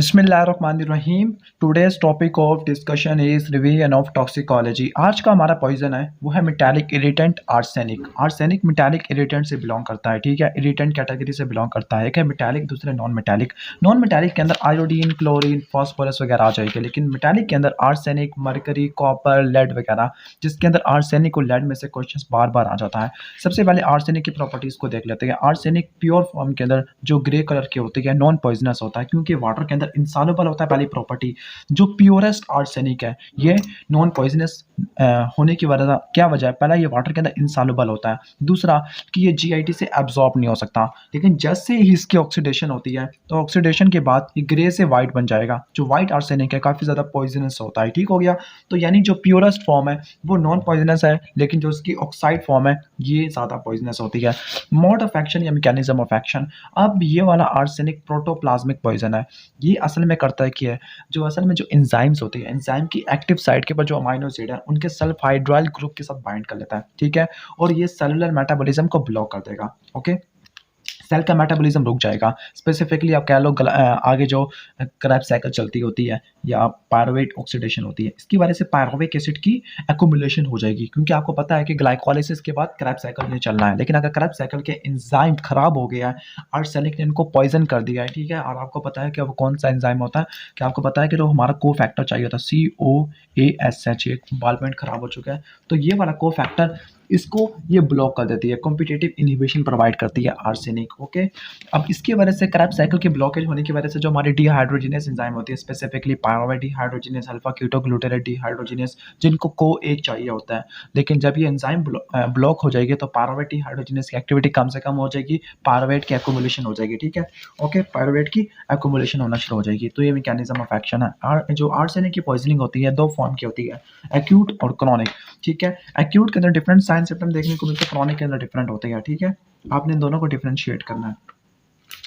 बिस्मिल्लाहिर्रहमानिर्रहीम। Today's topic of discussion is revision of toxicology. आज का हमारा पॉइजन है वो है metallic irritant arsenic. Arsenic metallic irritant से बिलोंग करता है, ठीक है, इरिटेंट कैटेगरी से बिलोंग करता है। एक है मेटालिक, दूसरे नॉन मेटालिक। नॉन मेटालिक के अंदर आयोडीन, क्लोरीन, फास्फोरस वगैरह आ जाएगी, लेकिन मेटालिक के अंदर आर्सेनिक, मरकरी, कॉपर, लेड वगैरह, जिसके अंदर आर्सेनिक और लेड में से क्वेश्चन बार बार आ जाता है। सबसे पहले आर्सेनिक की प्रॉपर्टीज को देख लेते हैं। आर्सेनिक प्योर फॉर्म के अंदर जो ग्रे कलर की होती है, नॉन पॉइजनस होता है, क्योंकि वाटर के अंदर इंसॉल्युबल होता है। पहली प्रॉपर्टी, जो प्योरेस्ट आर्सेनिक है ये नॉन पॉइजनस होने की वजह क्या वजह है? पहला, ये वाटर के अंदर इंसॉल्युबल होता है। दूसरा कि ये जीआईटी से एब्जॉर्ब नहीं हो सकता, लेकिन जैसे ही इसकी ऑक्सीडेशन होती है तो ऑक्सीडेशन के बाद ये ग्रे से वाइट बन जाएगा। जो वाइट आर्सेनिक है काफ़ी ज़्यादा पॉइजनस होता है, ठीक हो गया। तो यानी जो प्योरेस्ट फॉर्म है वो नॉन पॉइजनस है, लेकिन जो इसकी ऑक्साइड फॉर्म है ये ज़्यादा पॉइजनस होती है। मोड ऑफ एक्शन या मैकेनिज्म ऑफ एक्शन, अब ये वाला आर्सेनिक प्रोटोप्लाज्मिक पॉइजन है। ये असल में करता है कि जो असल में जो एंजाइम्स होती है, एंजाइम की एक्टिव साइट के ऊपर जो अमाइनो एसिड है उनके सेल्फ हाइड्राइल ग्रुप के साथ बाइंड कर लेता है, ठीक है, और ये सेलुलर मेटाबॉलिज्म को ब्लॉक कर देगा। ओके, सेल का मेटाबॉलिज्म रुक जाएगा। स्पेसिफिकली आप कह लो आगे जो क्रैब साइकिल चलती होती है या पायरुवेट ऑक्सीडेशन होती है, इसकी वजह से पायरुविक एसिड की एक्युमुलेशन हो जाएगी, क्योंकि आपको पता है कि ग्लाइकोलाइसिस के बाद क्रैब साइकिल नहीं चलना है। लेकिन अगर क्रैब साइकिल के एंजाइम खराब हो गया है, आर्सेनिक ने इनको पॉइजन कर दिया है, ठीक है, और आपको पता है कि वो कौन सा एंजाइम होता है, कि आपको पता है कि जो हमारा को फैक्टर चाहिए होता है COASH, एक बाल पॉइंट खराब हो चुका है, तो ये वाला को फैक्टर इसको ये ब्लॉक कर देती है, कॉम्पिटिटिव इनहिबिशन प्रोवाइड करती है आर्सेनिक। ओके, अब इसकी वजह से क्रैब साइकिल के ब्लॉकेज होने की वजह से जो हमारी डीहाइड्रोजिनेस एंजाइम होती है, specifically pyruvate dehydrogenase, alpha ketoglutarate dehydrogenase, जिनको CoA चाहिए होता है, लेकिन जब ये एंजाइम ब्लॉक हो जाएगी तो पायरुवेट डीहाइड्रोजिनेस की एक्टिविटी कम से कम हो जाएगी, पायरुवेट की एक्युमुलेशन हो जाएगी, ठीक है। ओके, पायरुवेट की एक्युमुलेशन होना शुरू हो जाएगी। तो ये मैकेनिज्म ऑफ एक्शन है। जो आर्सेनिक की पॉइजनिंग होती है दो फॉर्म की होती है, एक्यूट और क्रॉनिक, ठीक है। एक्यूट के अंदर डिफरेंट साइन सिम्टम देखने को मिलते हैं, क्रॉनिक के अंदर डिफरेंट होते हैं, ठीक है। आपने इन दोनों को डिफरेंशिएट करना है।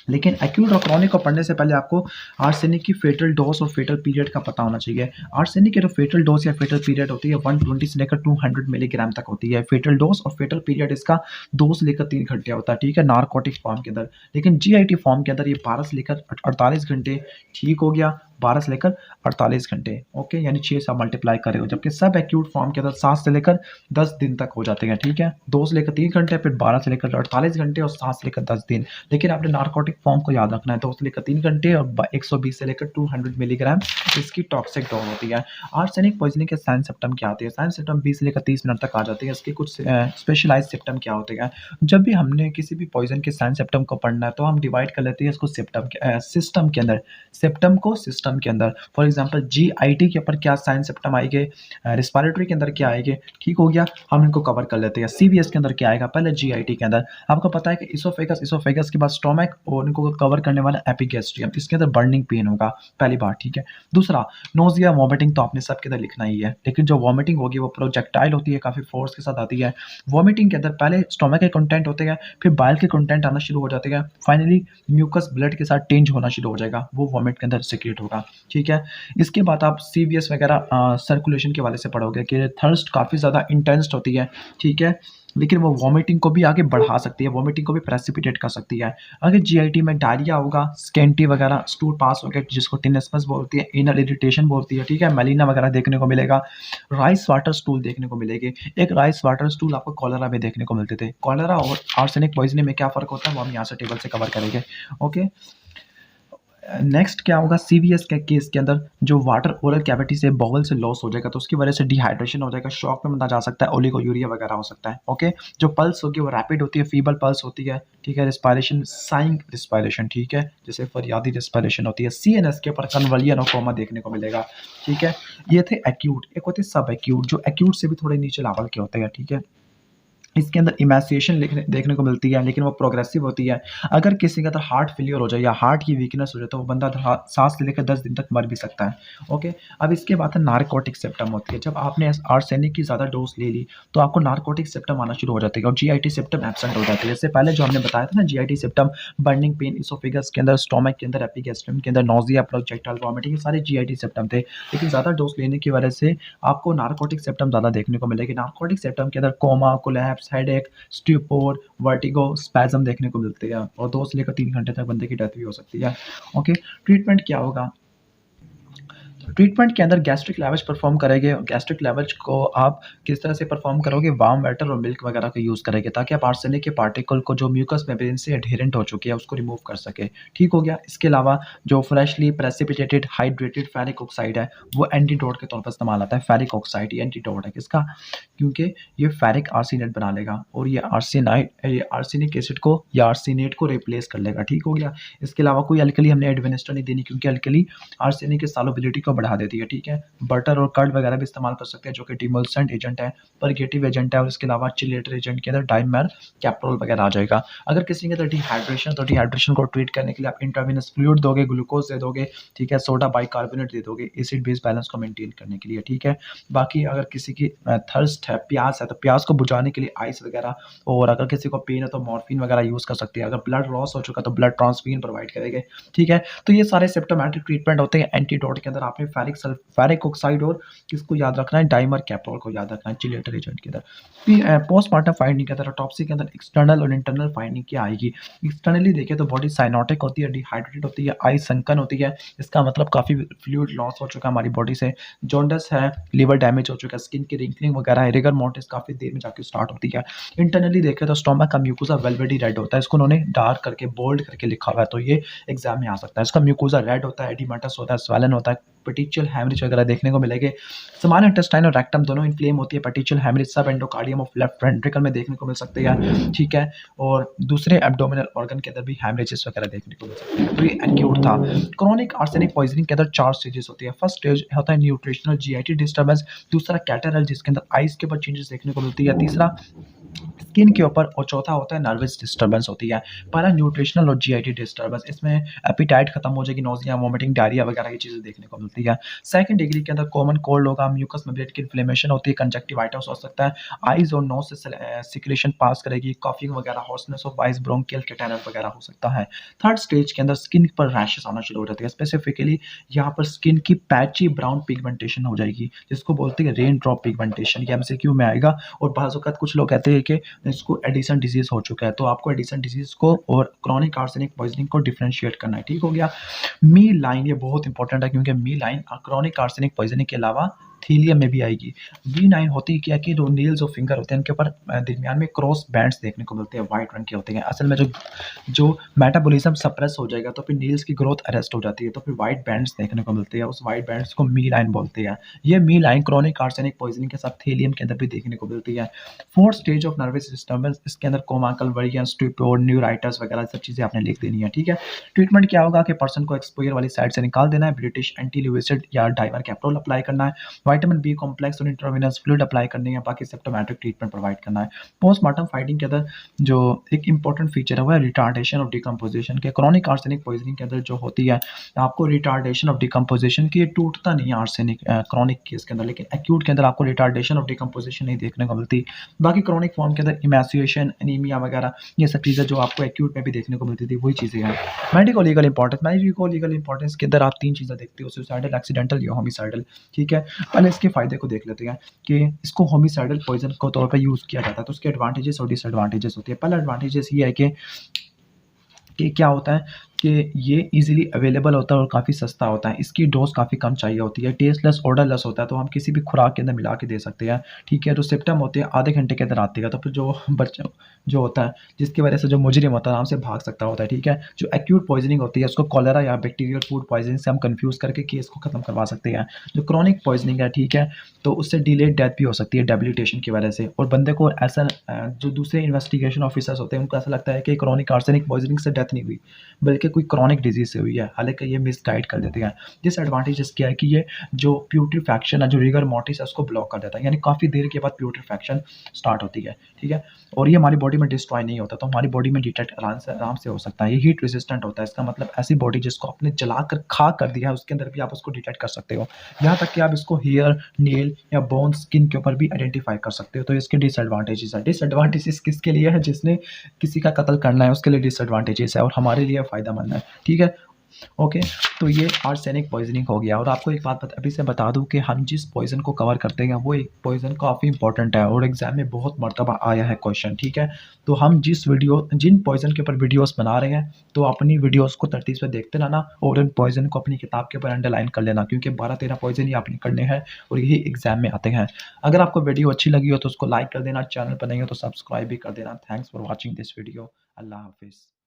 लेकिन एक्यूट और क्रॉनिक को पढ़ने से पहले आपको आर्सेनिक की फेटल डोज और फेटल पीरियड का पता होना चाहिए। आर्सेनिक की जो फेटल डोज या फेटल पीरियड होती है 120 से लेकर 200 मिलीग्राम तक होती है फेटल डोज, और फेटल पीरियड इसका 2 से लेकर 3 घंटे होता है, ठीक है, नार्कोटिक फॉर्म के अंदर। लेकिन जीआईटी फॉर्म के अंदर ये 12 से लेकर 48 घंटे, ठीक हो गया, 12 से लेकर 48 घंटे। ओके, यानी 6 से मल्टीप्लाई करेगा। जबकि सब एक्यूट फॉर्म के अंदर 7 से लेकर 10 दिन तक हो जाते हैं, ठीक है, 2 से लेकर 3 घंटे, फिर 12 से लेकर 48 घंटे और 7 से लेकर 10 दिन। लेकिन आपने नार्कोटिक फॉर्म को याद रखना है, 2 से लेकर 3 घंटे और 120 से लेकर 200 मिलीग्राम इसकी टॉक्सिक डोज होती है। आर्सेनिक पॉइजनिंग के साइन सिम्टम क्या आते हैं? साइन सिम्टम 20 से लेकर 30 मिनट तक आ जाते हैं। इसके कुछ स्पेशलाइज सिम्टम क्या होते हैं? जब भी हमने किसी भी पॉइजन के साइन सिम्टम को पढ़ना है तो हम डिवाइड कर लेते हैं इसको सिस्टम के अंदर, सिम्टम को सिस्टम के अंदर। फॉर एग्जांपल जीआईटी के ऊपर क्या साइन सिम्टम आएंगे, रिस्पिरेटरी के अंदर क्या आएंगे, ठीक हो गया, हम इनको कवर कर लेते हैं। सीवीएस के अंदर क्या आएगा? पहले जीआईटी के अंदर आपको पता है कि इसोफेगस के बाद स्टोमक और इनको कवर करने वाला एपिगैस्ट्रियम, इसके अंदर बर्निंग पेन होगा, पहली बात, ठीक है। दूसरा, नोजिया वॉमिटिंग तो आपने सबके अंदर लिखना ही है, लेकिन जो वॉमिटिंग होगी वो प्रोजेक्टाइल होती है, काफी फोर्स के साथ आती है। वॉमिटिंग के अंदर पहले स्टोमक के कंटेंट होते हैं, फिर बाइल के कंटेंट आना शुरू हो जाते हैं, फाइनली म्यूकस ब्लड के साथ टेंज होना शुरू हो जाएगा, वो वॉमिट के अंदर सिक्रेट होगा, ठीक है। इसके बाद आप सीवीएस वगैरह सर्कुलेशन के वाले से पढ़ोगे कि थर्स्ट काफ़ी ज़्यादा इंटेंस होती है, ठीक है, लेकिन वो वॉमिटिंग को भी आगे बढ़ा सकती है, वॉमिटिंग को भी प्रेसिपिटेट कर सकती है। अगर जीआईटी में डायरिया होगा, स्केंटी वगैरह, स्टूल पास हो गया जिसको टिनेस्मस बोलती है, एनल इरिटेशन बोलती है, ठीक है, मेलिना वगैरह देखने को मिलेगा, राइस वाटर स्टूल देखने को मिलेगी। एक राइस वाटर स्टूल आपको कॉलरा में देखने को मिलते थे। कॉलरा और आर्सेनिक पॉइजनिंग में क्या फ़र्क होता है वो हम यहाँ से टेबल से कवर करेंगे। ओके, नेक्स्ट क्या होगा? सीवीएस के केस के अंदर जो वाटर ओरल कैविटी से बॉवल से लॉस हो जाएगा तो उसकी वजह से डिहाइड्रेशन हो जाएगा, शॉक में बंदा जा सकता है, ओलिगोयूरिया वगैरह हो सकता है। ओके, जो पल्स होगी वो रैपिड होती है, फीबल पल्स होती है, ठीक है, रिस्पायरेशन साइंग रिस्पायरेशन, ठीक है, जैसे फरियादी रिस्पायरेशन होती है। सीएनएस के ऊपर कन्वलियन और कोमा देखने को मिलेगा, ठीक है। ये थे एक्यूट। एक होते सब एक्यूट, जो एक्यूट से भी थोड़े नीचे लेवल के होते हैं, ठीक है। इसके अंदर इमेसिएशन देखने को मिलती है, लेकिन वो प्रोग्रेसिव होती है। अगर किसी का तो हार्ट फेलियर हो जाए या हार्ट की वीकनेस हो जाए तो वो बंदा 7 से लेकर 10 दिन तक मर भी सकता है। ओके, अब इसके बाद है नार्कोटिक सिम्टम होती है। जब आपने आर्सेनिक की ज़्यादा डोज ले ली तो आपको नार्कोटिक सिम्टम आना शुरू हो जाते हैं और जीआईटी सिम्टम एब्सेंट हो जाते हैं। इससे पहले जो हमने बताया था ना, GIT symptom burning pain oesophagus के अंदर, स्टोमक के अंदर, एपिगैस्ट्रियम के अंदर, नोजिया, प्रोजेक्टाइल वॉमिटिंग, ये सारे जीआईटी सिम्टम थे। लेकिन ज़्यादा डोज लेने की वजह से आपको नार्कोटिक सिम्टम ज़्यादा देखने को मिलेगी। नार्कोटिक सिम्टम के अंदर coma, collapse, headache, stupor, vertigo, spasm देखने को मिलते हैं और 2 से लेकर 3 घंटे तक बंदे की डेथ भी हो सकती है। ओके, ट्रीटमेंट क्या होगा? ट्रीटमेंट के अंदर गैस्ट्रिक लैवेज परफॉर्म करेंगे और गैस्ट्रिक लैवेज को आप किस तरह से परफॉर्म करोगे, वार्म वाटर और मिल्क वगैरह का यूज़ करेंगे ताकि आप आर्सेनिक के पार्टिकल को जो म्यूकस मेम्ब्रेन से एडहेरेंट हो चुकी है उसको रिमूव कर सके। ठीक हो गया। इसके अलावा जो freshly precipitated hydrated ferric oxide है वो एंटीडोट के तौर पर इस्तेमाल आता है। फेरिक ऑक्साइड ये एंटीडोट है किसका, क्योंकि ये फेरिक आर्सेनेट बना लेगा और ये आर्सेनिक एसिड को या आर्सेनेट को रिप्लेस कर लेगा। ठीक हो गया। इसके अलावा कोई अल्कली हमने एडमिनिस्टर नहीं देनी क्योंकि अल्कली आर्सेनिक की सॉल्युबिलिटी को बढ़ा देती है। ठीक है। बटर और कर्ड वगैरह भी इस्तेमाल कर सकते हैं जो कि डिमल्सेंट एजेंट है, परगेटिव एजेंट है और इसके अलावा चिलेटर एजेंट के अंदर डाइमर कैप्रोल वगैरह आ जाएगा। अगर किसी के अंदर डिहाइड्रेशन तो डिहाइड्रेशन को ट्रीट करने के लिए आप इंट्रावेनस फ्लूइड दोगे, ग्लूकोज दे दोगे, ठीक है, सोडा बाइकार्बोनेट दे दोगे एसिड बेस बैलेंस को मेंटेन करने के लिए। ठीक है। बाकी अगर किसी की थर्स्ट है, प्यास है, तो प्यास को बुझाने के लिए आइस वगैरह, और अगर किसी को पेन है तो मॉर्फिन वगैरह यूज़ कर सकती है। अगर ब्लड लॉस हो चुका तो ब्लड ट्रांसफ्यूजन प्रोवाइड करेंगे। ठीक है। तो ये सारे सिम्प्टोमेटिक ट्रीटमेंट होते हैं एंटीडोट के अंदर। आपने फेरिक ऑक्साइड और किसको याद रखना है, डाइमर कैप्रोल को याद रखना है चिलेटर एजेंट के अंदर। पोस्टमार्टम फाइंडिंग के अंदर ऑटोप्सी के अंदर एक्सटर्नल और इंटरनल फाइंडिंग क्या आएगी। एक्सटर्नली देखें तो बॉडी साइनोटिक होती है, डिहाइड्रेटेड होती है, आई संकन होती है, इसका मतलब काफ़ी फ्लूइड लॉस हो चुका है हमारी बॉडी से, जॉन्डिस है, लिवर डैमेज हो चुका है, स्किन की रिंकलिंग वगैरह है, रिगर मोर्टिस काफ़ी देर में जाके स्टार्ट होती है। इंटरनली देखें तो स्टोमक का म्यूकोसा वेलवेटी रेड होता है, इसको उन्होंने डार्क करके बोल्ड करके लिखा हुआ है तो ये एग्जाम में आ सकता है। इसका म्यूकोसा रेड होता है, एडिमेटस होता है, स्वेलन होता है, पेटिशियल हैमरेज वगैरह देखने को मिलेंगे। स्मॉल इंटेस्टाइन और रेक्टम दोनों इन्फ्लेम होती है। पेटिशियल हैमरेज सब एंडोकार्डियम ऑफ लेफ्ट वेंट्रिकल में देखने को मिल सकते हैं। ठीक है। और दूसरे एब्डोमिनल ऑर्गन के अंदर भी हैमरेजेस वगैरह देखने को मिल सकते हैं। तो ये एक्यूट था। क्रोनिक आर्सेनिक पॉइजनिंग के अंदर 4 स्टेजेस होती है। फर्स्ट स्टेज होता है न्यूट्रिशनल जीआईटी डिस्टर्बेंस, दूसरा कैटरल जिसके अंदर आइज के ऊपर चेंजेस देखने को मिलती है, तीसरा स्किन के ऊपर, और चौथा होता है नर्वस डिस्टर्बेंस होती है। पहला न्यूट्रिशनल और जीआईटी डिस्टर्बेंस, इसमें एपिटाइट खत्म हो जाएगी, नोजिया, वोमिटिंग, डायरिया वगैरह की चीज़ें देखने को मिलती है। सेकंड डिग्री के अंदर कॉमन कोल्ड होगा, म्यूकस मेम्ब्रेन की इन्फ्लेमेशन होती है, कंजक्टिवाइटिस हो सकता है, आइज और नोज से सिक्रेशन पास करेगी, कॉफिंग वगैरह, hoarseness of eyes, bronchial catarrhal वगैरह हो सकता है। थर्ड स्टेज के अंदर स्किन पर रैशेस आना शुरू हो जाती है, स्पेसिफिकली यहाँ पर स्किन की पैची ब्राउन पिगमेंटेशन हो जाएगी जिसको बोलते हैं रेन ड्रॉप पिगमेंटेशन। ये एमसीक्यू में आएगा। और बाज़ औक़ात कुछ लोग कहते हैं कि इसको एडिसन डिजीज़ हो चुका है, तो आपको एडिसन डिजीज़ को और क्रॉनिक आर्सेनिक पॉइजनिंग को डिफरेंशिएट करना है। ठीक हो गया। मी लाइन ये बहुत इंपॉर्टेंट है क्योंकि मी लाइन क्रॉनिक आर्सेनिक पॉइजनिंग के अलावा थीलियम में भी आएगी। V9 होती क्या कि जो नील्स और फिंगर होते हैं उनके ऊपर दरमियान में क्रॉस बैंड्स देखने को मिलते हैं, वाइट रंग के होते हैं। असल में जो मेटाबॉलिज्म सप्रेस हो जाएगा तो फिर नील्स की ग्रोथ अरेस्ट हो जाती है, तो फिर वाइट बैंड्स देखने को मिलते हैं। उस वाइट बैंड्स को मी लाइन बोलते हैं। ये मी लाइन क्रॉनिक आर्सेनिक पॉइजनिंग के साथ थीलियम के अंदर भी देखने को मिलती है। Fourth stage of nervous disturbance, इसके अंदर कोमा, कन्वर्जन, स्टूपिड, न्यूराइटिस वगैरह सब चीज़ें आपने लिख देनी है। ठीक है। ट्रीटमेंट क्या होगा कि पर्सन को एक्सपोजर वाली साइड से निकाल देना है, ब्रिटिश एंटी ल्यूसिड या डाइमर कैप्रोल अप्लाई करना है, विटामिन बी कॉम्प्लेक्स और इंट्रावेनस फ्लूइड अप्लाई करनी है, बाकी सिम्प्टोमेटिक ट्रीटमेंट प्रोवाइड करना है। पोस्टमार्टम फाइटिंग के अंदर जो एक इंपॉर्टेंट फीचर है वो है रिटार्डेशन ऑफ डिकम्पोजिशन के। क्रॉनिक आर्सेनिक पॉइजनिंग के अंदर जो होती है आपको रिटार्डेशन ऑफ डिकम्पोजिशन की, टूटता नहीं है आर्सेनिक क्रॉनिक केस के अंदर, लेकिन एक्यूट के अंदर आपको रिटार्डेशन ऑफ डिकम्पोजिशन नहीं देखने को मिलती। बाकी क्रॉनिक फॉर्म के अंदर इमैसिएशन, एनीमिया वगैरह ये सब चीज़ें जो आपको एक्यूट में भी देखने को मिलती थी वही चीज़ें हैं। मेडिको लीगल इंपॉर्टेंस के अंदर आप 3 चीज़ें देखते हो, सुसाइडल, एक्सीडेंटल या होमिसाइडल। ठीक है। पहले इसके फायदे को देख लेते हैं कि इसको होमिसाइडल पॉइजन के तौर पर यूज़ किया जाता है, तो उसके एडवांटेजेस और डिसएडवांटेजेस होती है। पहला एडवांटेजेस ये है कि क्या होता है कि ये इजीली अवेलेबल होता है और काफ़ी सस्ता होता है। इसकी डोज काफ़ी कम चाहिए होती है, टेस्टलेस, ऑर्डरलेस होता है, तो हम किसी भी खुराक के अंदर मिला के दे सकते हैं। ठीक है। जो सिम्पटम होते हैं आधे घंटे के अंदर आते हैं, तो फिर जो बच्चा जो होता है जिसकी वजह से जो मुजरिम होता है आराम से भाग सकता होता है। ठीक है। जो एक्यूट पॉइजनिंग होती है उसको कॉलेरा या बैक्टीरियल फूड पॉइजनिंग से हम कंफ्यूज करके केस को खत्म करवा सकते हैं। जो क्रॉनिक पॉइजनिंग है, ठीक है, तो उससे डिलेड डेथ भी हो सकती है डेबिलिटेशन की वजह से, और बंदे को ऐसा जो दूसरे इन्वेस्टिगेशन ऑफिसर्स होते हैं उनको ऐसा लगता है कि क्रॉनिक आर्सेनिक पॉइजनिंग से डेथ नहीं हुई बल्कि कोई क्रॉनिक डिजीज से हुई है, हालांकि ये मिसगाइड कर देते हैं। डिसएडवांटेजेस क्या है कि ये जो प्यूट्रीफैक्शन है, जो रिगर मोर्टिस है, उसको ब्लॉक कर देता है, यानी काफ़ी देर के बाद प्यूट्रीफैक्शन स्टार्ट होती है। ठीक है। और ये हमारी बॉडी में डिस्ट्रॉय नहीं होता, तो हमारी बॉडी में डिटेक्ट आराम से हो सकता है। ये हीट रेजिस्टेंट होता है, इसका मतलब ऐसी बॉडी जिसको आपने जलाकर खा कर दिया है उसके अंदर भी आप उसको डिटेक्ट कर सकते हो। यहाँ तक कि आप इसको हेयर, नेल या बोन, स्किन के ऊपर भी आइडेंटिफाई कर सकते हो। तो इसके डिसएडवांटेजेस है। डिसएडवांटेजेस किसके लिए है? जिसने किसी का कत्ल करना है उसके लिए डिसएडवांटेजेस है, और हमारे लिए फ़ायदेमंद है। ठीक है। ओके, तो ये आर्सेनिक पॉइज़निंग हो गया। और आपको एक बात अभी से बता दूँ कि हम जिस पॉइज़न को कवर करते हैं वो एक पॉइज़न काफ़ी इंपॉर्टेंट है और एग्ज़ाम में बहुत मर्तबा आया है क्वेश्चन, ठीक है? तो हम जिन पॉइज़न के ऊपर वीडियोज़ बना रहे हैं, तो अपनी वीडियोज़ को तरतीब से देखते रहना और उन पॉइज़न को अपनी किताब के ऊपर अंडरलाइन कर लेना, क्योंकि 12-13 पॉइज़न ही आपने करने हैं और यही एग्ज़ाम में आते हैं। अगर आपको वीडियो अच्छी लगी हो तो उसको लाइक कर देना, चैनल पर नहीं हो तो सब्सक्राइब भी कर देना। Thanks for watching this video. अल्लाह हाफ़िज़।